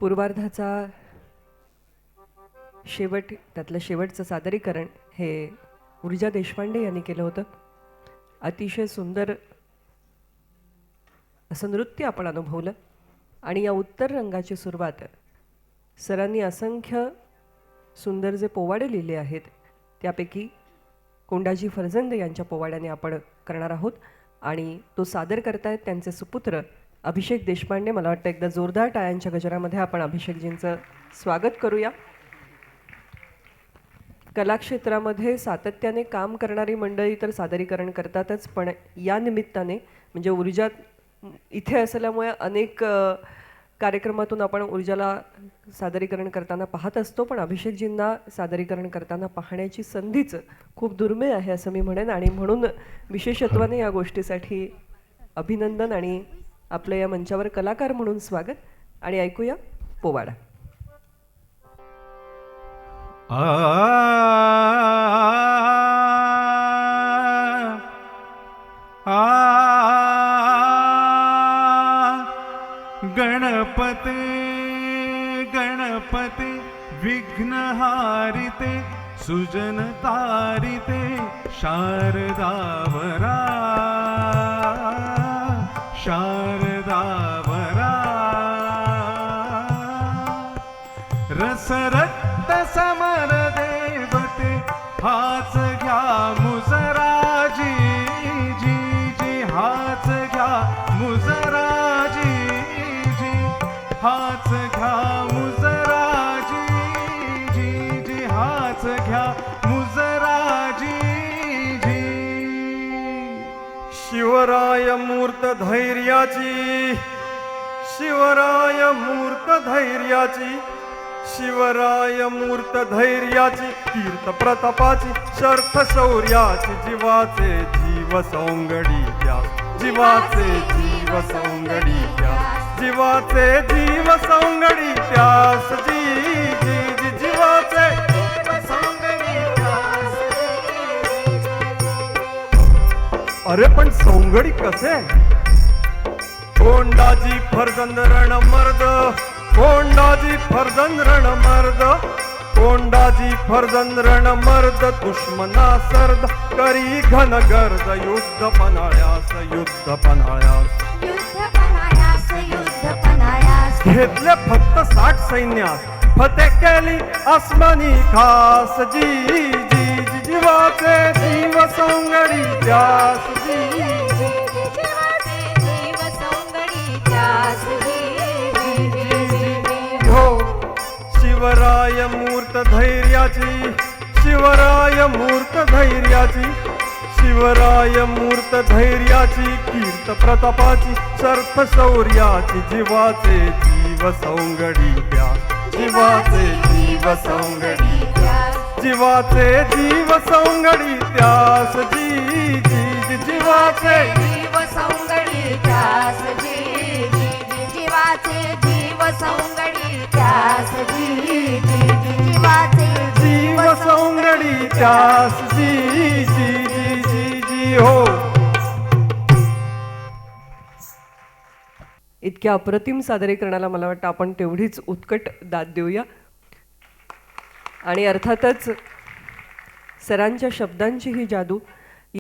पूर्वार्धाचा शेवट, त्यातलं शेवटचं सादरीकरण हे ऊर्जा देशपांडे यांनी केलं होतं. अतिशय सुंदर असं नृत्य आपण अनुभवलं आणि या उत्तर रंगाची सुरुवात सरांनी असंख्य सुंदर जे पोवाडे लिहिले आहेत त्यापैकी कोंडाजी फर्जंद यांच्या पोवाड्याने आपण करणार आहोत आणि तो सादर करतायत त्यांचे सुपुत्र अभिषेक देशपांडे. मला वाटतं एकदा जोरदार टाळ्यांच्या गजरामध्ये आपण अभिषेकजींचं स्वागत करूया. कलाक्षेत्रामध्ये सातत्याने काम करणारी मंडळी तर सादरीकरण करतातच, पण या निमित्ताने म्हणजे ऊर्जा इथे असल्यामुळे अनेक कार्यक्रमातून आपण ऊर्जाला सादरीकरण करताना पाहत असतो, पण अभिषेकजींना सादरीकरण करताना पाहण्याची संधीच खूप दुर्मिळ आहे असं मी म्हणेन. आणि म्हणून विशेषत्वाने या गोष्टीसाठी अभिनंदन आणि आपलं या मंचावर कलाकार म्हणून स्वागत. आणि ऐकूया पोवाडा. गणपते गणपते विघ्नहारिते सुजनतारिते शारदावरा शारदावरा रसरक्त समर देवते हाच घ्या मुजराजी जी जी हाच घ्या मुजराजी हाच घ्या मुजराजी जी जी हाच घ्या मुजराजी जी. शिवराय मूर्त धैर्याची शिवराय मूर्त धैर्याची शिवराय मूर्त धैर्याची कीर्त प्रतापाची शर्थ शौर्याची जीवाचे जीव सौंगडी द्या जीवाचे जीव सौंगडी द्या जीवाचे जीव सौंगडी त्यास जी जी जी जीवाचे जीव सौंगडी त्यास. अरे पण सौंगडी कसे? कोंडाजी फर्जंद रण मर्द कोंडाजी फर्जंद रण मर्द कोंडाजी फर्जंद रण मर्द दुश्मना सर्द करी घन गर्द युद्ध पन्हाळ्यास युद्ध पन्हाळ्यास घेतले फक्त 60 सैन्यास फते केली आसमानी खास जी जी जी जीवाचे जीव सौंगडी त्यास जी हो. शिवराय मूर्त धैर्याची शिवराय मूर्त धैर्याची शिवराय मूर्त धैर्याची कीर्त प्रतापाची शर्थ शौर्याची जीवाचे जीव सौंगडी द्या जीवाचे जीव सौंगडी द्या जीवाचे जीव सौंगडी त्यास जी जी जी जीवाचे जीव सौंगडी त्यास जी जी जी जीवाचे जीव सौंगडी त्यास जी जी जी जीवाचे जीव सौंगडी त्यास जी जी जी जी जी हो. इतक्या अप्रतिम सादरीकरणाला मला वाटतं आपण तेवढीच उत्कट दाद देऊया. आणि अर्थातच सरांच्या शब्दांची ही जादू